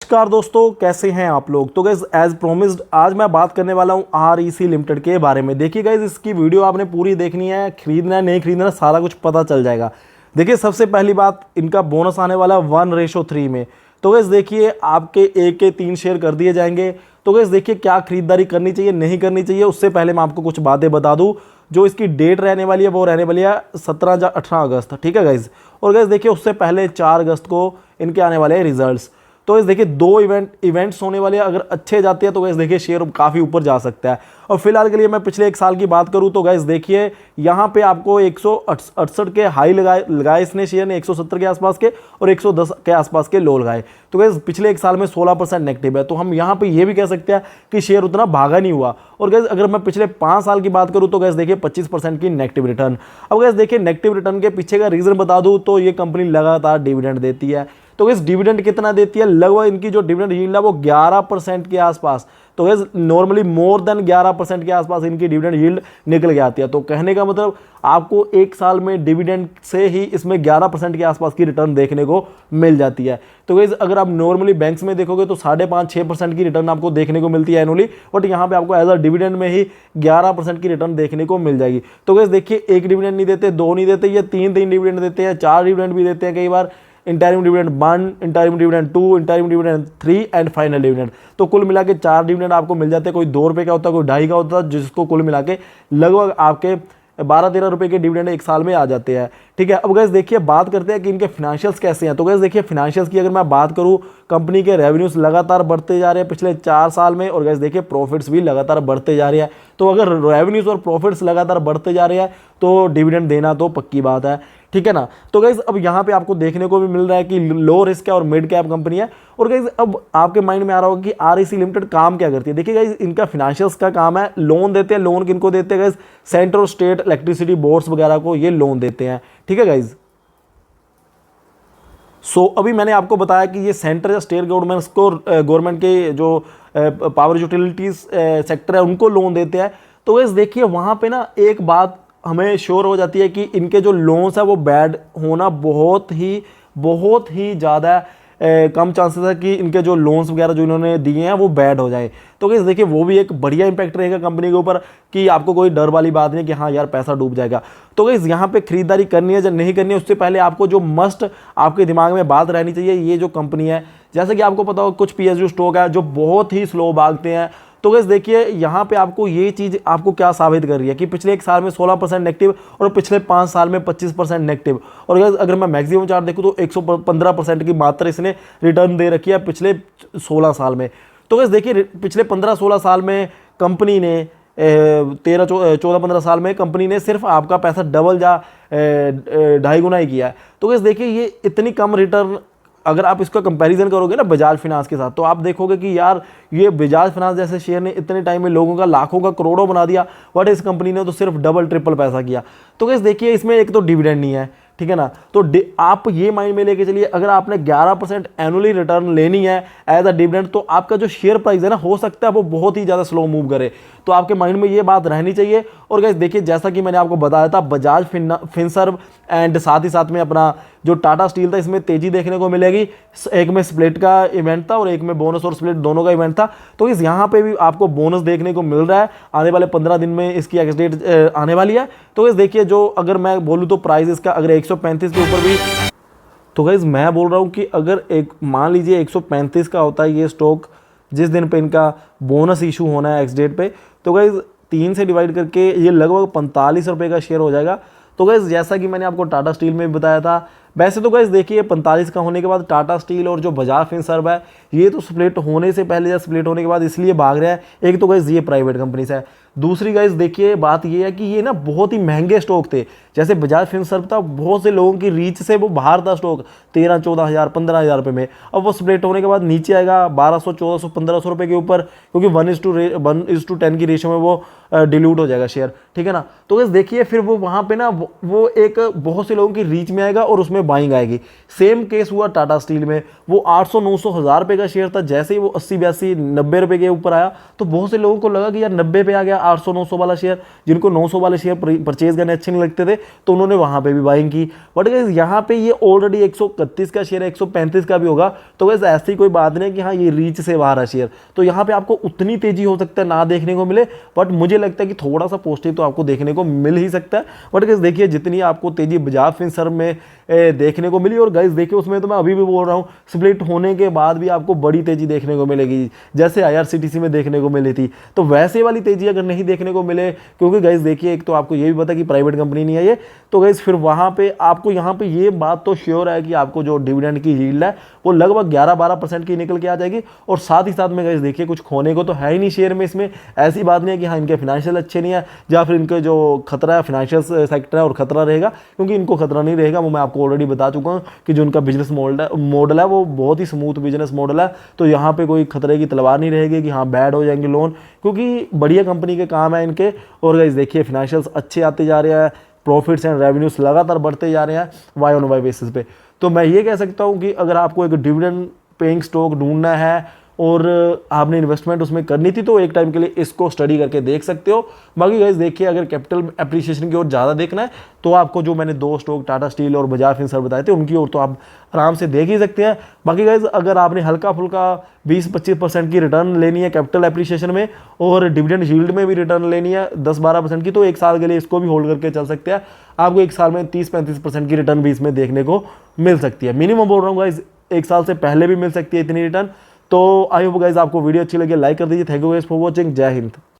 नमस्कार दोस्तों, कैसे हैं आप लोग। तो गाइज एज प्रोमिस्ड आज मैं बात करने वाला हूं REC लिमिटेड के बारे में। देखिए गाइज, इसकी वीडियो आपने पूरी देखनी है, खरीदना है नहीं खरीदना है सारा कुछ पता चल जाएगा। देखिए सबसे पहली बात, इनका बोनस आने वाला 1:3 में। तो गाइज देखिए आपके एक के 3 शेयर कर दिए जाएंगे। तो गाइज देखिए क्या खरीदारी करनी चाहिए नहीं करनी चाहिए, उससे पहले मैं आपको कुछ बातें बता दूं। जो इसकी डेट रहने वाली है वो रहने वाली है 17 या 18 अगस्त, ठीक है गाइज। और गाइज देखिए उससे पहले 4 अगस्त को इनके आने वाले हैं रिजल्ट्स। तो गाइस देखिए 2 इवेंट्स होने वाले हैं, अगर अच्छे जाते हैं तो गाइस देखिए शेयर काफ़ी ऊपर जा सकता है। और फिलहाल के लिए मैं पिछले 1 साल की बात करूं तो गाइस देखिए यहाँ पे आपको 168 के हाई लगाए इसने शेयर ने, 170 के आसपास के और 110 के आसपास के लो लगाए। तो गाइस पिछले 1 साल में 16% नेगेटिव है। तो हम यहाँ पे ये भी कह सकते हैं कि शेयर उतना भागा नहीं हुआ। और गाइस अगर मैं पिछले 5 साल की बात करूँ तो गाइस देखिए 25% की नेगेटिव रिटर्न। अब गाइस देखिए नेगेटिव रिटर्न के पीछे का रीजन बता दूँ तो ये कंपनी लगातार डिविडेंड देती है। तो इस डिविडेंड कितना देती है, लगभग इनकी जो डिविडेंड यील्ड है वो 11% के आसपास। तो गैस नॉर्मली मोर देन 11% के आसपास इनकी डिविडेंड यील्ड निकल के आती है। तो कहने का मतलब आपको 1 साल में डिविडेंड से ही इसमें 11% के आसपास की रिटर्न देखने को मिल जाती है। तो गैस अगर आप नॉर्मली बैंक्स में देखोगे तो 5.5-6% की रिटर्न आपको देखने को मिलती है एनुअली, बट यहाँ पे आपको एज अ डिविडेंड में ही 11% की रिटर्न देखने को मिल जाएगी। तो गैस देखिए 1 डिविडेंड नहीं देते, 2 नहीं देते, ये 3 डिविडेंड देते हैं, 4 डिविडेंड भी देते हैं कई बार। Interim dividend 1, interim dividend 2, interim dividend 3 and final dividend. तो कुल मिला के 4 डिविडेंड आपको मिल जाते हैं। कोई 2 रुपये का होता है, कोई 2.5 का होता है, जिसको कुल मिला के लगभग आपके 12-13 रुपये के डिविडेंड 1 साल में आ जाते हैं, ठीक है। अब गैस देखिए बात करते हैं कि इनके फाइनेंशियल्स कैसे हैं। तो गैस देखिए फाइनेंशियल्स की अगर मैं बात करूं, कंपनी के रेवेन्यूज लगातार बढ़ते जा रहे हैं पिछले 4 साल में। और गैस देखिए प्रॉफिट्स भी लगातार बढ़ते जा रहे हैं। तो अगर रेवेन्यूज और प्रॉफिट्स लगातार बढ़ते जा रहे हैं तो डिविडेंड देना तो पक्की बात है, ठीक है ना। तो गाइज अब यहाँ पे आपको देखने को भी मिल रहा है कि लो रिस्क है और मिड कैप कंपनी है। और गाइज अब आपके माइंड में आ रहा होगा कि REC लिमिटेड काम क्या करती है। देखिए गाइज इनका फाइनेंशियल्स का काम है, लोन देते हैं। लोन किनको देते हैं गाइज, सेंट्रल और स्टेट इलेक्ट्रिसिटी बोर्ड्स वगैरह को ये लोन देते हैं, ठीक है गाइज। अभी मैंने आपको बताया कि ये सेंट्रल या स्टेट गवर्नमेंट के जो पावर यूटिलिटीज सेक्टर है उनको लोन देते हैं। तो गाइज देखिए वहाँ पे ना एक बात हमें श्योर हो जाती है कि इनके जो लोन्स है वो बैड होना बहुत ही ज़्यादा कम चांसेस है कि इनके जो लोन्स वगैरह जो इन्होंने दिए हैं वो बैड हो जाए। तो गाइस देखिए वो भी एक बढ़िया इंपैक्ट रहेगा कंपनी के ऊपर कि आपको कोई डर वाली बात नहीं कि हाँ यार पैसा डूब जाएगा। तो गाइस यहाँ पे खरीदारी करनी है या नहीं करनी है, उससे पहले आपको जो मस्ट आपके दिमाग में बात रहनी चाहिए, ये जो कंपनी है, जैसे कि आपको पता हो कुछ PSU स्टॉक है जो बहुत ही स्लो भागते हैं। तो गाइस देखिए यहाँ पे आपको ये चीज़ आपको क्या साबित कर रही है कि पिछले 1 साल में 16% नेगेटिव और पिछले 5 साल में 25% नेगेटिव। और गाइस अगर मैं मैक्सिमम चार्ट देखूँ तो 115% की मात्रा इसने रिटर्न दे रखी है पिछले 16 साल में। तो गाइस देखिए पिछले 15-16 साल में कंपनी ने 13-14-15 साल में कंपनी ने सिर्फ आपका पैसा डबल या 2.5 गुना ही किया है। तो गाइस देखिए ये इतनी कम रिटर्न, अगर आप इसका कंपैरिजन करोगे ना बजाज फाइनेंस के साथ, तो आप देखोगे कि यार ये बजाज फाइनेंस जैसे शेयर ने इतने टाइम में लोगों का लाखों का करोड़ों बना दिया, बट इस कंपनी ने तो सिर्फ डबल ट्रिपल पैसा किया। तो गाइस देखिए इसमें एक तो डिविडेंड नहीं है, ठीक है ना। तो आप ये माइंड में लेके चलिए, अगर आपने 11% एनुअली रिटर्न लेनी है एज अ डिविडेंड, तो आपका जो शेयर प्राइस है ना, हो सकता है वो बहुत ही ज़्यादा स्लो मूव करे। तो आपके माइंड में ये बात रहनी चाहिए। और गाइस देखिए जैसा कि मैंने आपको बताया था, बजाज फिनसर्व एंड साथ ही साथ में अपना जो टाटा स्टील था, इसमें तेजी देखने को मिलेगी। एक में स्प्लिट का इवेंट था और एक में बोनस और स्प्लिट दोनों का इवेंट था। तो इस यहाँ पे भी आपको बोनस देखने को मिल रहा है। आने वाले 15 दिन में इसकी एक्स डेट आने वाली है। तो इस देखिए जो अगर मैं बोलूँ तो प्राइस इसका अगर 135 के ऊपर भी, तो गाइस मैं बोल रहा हूँ कि अगर एक मान लीजिए 135 का होता है ये स्टॉक, जिस दिन पे इनका बोनस इशू होना है एक्स डेट पे, तो गाइस 3 से डिवाइड करके ये लगभग 45 रुपये का शेयर हो जाएगा। तो गाइस जैसा कि मैंने आपको टाटा स्टील में बताया था, वैसे तो गाइस देखिए 45 का होने के बाद टाटा स्टील और जो बजाज फिनसर्व है ये तो स्प्लिट होने से पहले या स्प्लिट होने के बाद इसलिए भाग रहा है। एक तो गाइस ये प्राइवेट कंपनीज है, दूसरी गाइस देखिए बात ये है कि ये ना बहुत ही महंगे स्टॉक थे। जैसे बजाज फिनसर्व था, बहुत से लोगों की रीच से वो बाहर था स्टॉक 13-14 हज़ार 15 हज़ार रुपये में। अब वो स्प्लिट होने के बाद नीचे आएगा 1200-1400-1500 रुपये के ऊपर, क्योंकि 1:10 की रेशो में वो डिल्यूट हो जाएगा शेयर, ठीक है ना। तो गाइस देखिए फिर वो वहाँ पे ना वो एक बहुत से लोगों की रीच में आएगा और उसमें बाइंग आएगी। सेम केस हुआ टाटा स्टील में, वो 800-900 हज़ार रुपये का शेयर था, जैसे ही वो 80-82-90 रुपये के ऊपर आया तो बहुत से लोगों को लगा कि यार 90 पे आ गया, 800-900 वाला शेयर, जिनको 900 वाले शेयर परचेज करने अच्छे नहीं लगते थे तो उन्होंने वहां पे भी बाइंग की। बट गाइस यहाँ पे ये ऑलरेडी 131 का शेयर है, 135 का भी होगा, तो गाइस ऐसी कोई बात नहीं कि हाँ ये रीच से बाहर है शेयर, तो यहाँ पे आपको उतनी तेजी हो सकता है ना देखने को मिले, बट मुझे लगता है कि थोड़ा सा पॉजिटिव तो आपको देखने को मिल ही सकता है। बट गाइस देखिए जितनी आपको तेजी बजाज फिनसर्व में देखने को मिली, और गाइस देखिए उसमें तो मैं अभी भी बोल रहा हूँ स्प्लिट होने के बाद भी आपको बड़ी तेजी देखने को मिलेगी, जैसे IRCTC में देखने को मिली थी, तो वैसे वाली तेजी अगर नहीं देखने को मिले, क्योंकि गाइस देखिए एक तो आपको ये भी पता कि प्राइवेट कंपनी नहीं है ये, तो गाइस फिर वहां पे आपको यहाँ पे ये बात तो श्योर है कि आपको जो डिविडेंड की यील्ड है वो लगभग 11-12% की निकल के आ जाएगी। और साथ ही साथ में गाइस देखिए कुछ खोने को तो है ही नहीं शेयर में, इसमें ऐसी बात नहीं है कि हाँ इनके फाइनेंशियल अच्छे नहीं है या फिर इनके जो खतरा है फाइनेंशियल सेक्टर है और खतरा रहेगा, क्योंकि इनको खतरा नहीं रहेगा, वो मैं आपको ऑलरेडी बता चुका हूँ कि जो उनका बिजनेस मॉडल है वो बहुत ही स्मूथ बिजनेस मॉडल है, तो यहाँ पे कोई खतरे की तलवार नहीं रहेगी कि हाँ बैड हो जाएंगे लोन, क्योंकि बढ़िया कंपनी के काम है इनके। और गाइस देखिए फाइनेंशियल्स अच्छे आते जा रहे हैं, प्रॉफिट्स एंड रेवेन्यूज लगातार बढ़ते जा रहे हैं वाई ऑन वाई बेसिस पे। तो मैं ये कह सकता हूँ कि अगर आपको एक डिविडेंड पेइंग स्टॉक ढूंढना है और आपने इन्वेस्टमेंट उसमें करनी थी तो एक टाइम के लिए इसको स्टडी करके देख सकते हो। बाकी गाइस देखिए अगर कैपिटल एप्रिसिएशन की ओर ज़्यादा देखना है तो आपको जो मैंने 2 स्टॉक टाटा स्टील और बजाज फिनसर्व बताए थे उनकी ओर तो आप आराम से देख ही सकते हैं। बाकी गाइस अगर आपने हल्का फुल्का 20-25% की रिटर्न लेनी है कैपिटल एप्रिसिएशन में और डिविडेंड यील्ड में भी रिटर्न लेनी है 10-12% की, तो एक साल के लिए इसको भी होल्ड करके चल सकते हैं। आपको एक साल में 30-35% की रिटर्न भी इसमें देखने को मिल सकती है, मिनिमम बोल रहा हूँ गाइस, एक साल से पहले भी मिल सकती है इतनी रिटर्न। तो आई होप गाइस आपको वीडियो अच्छी लगी, लाइक कर दीजिए। Thank you guys for watching, जय हिंद।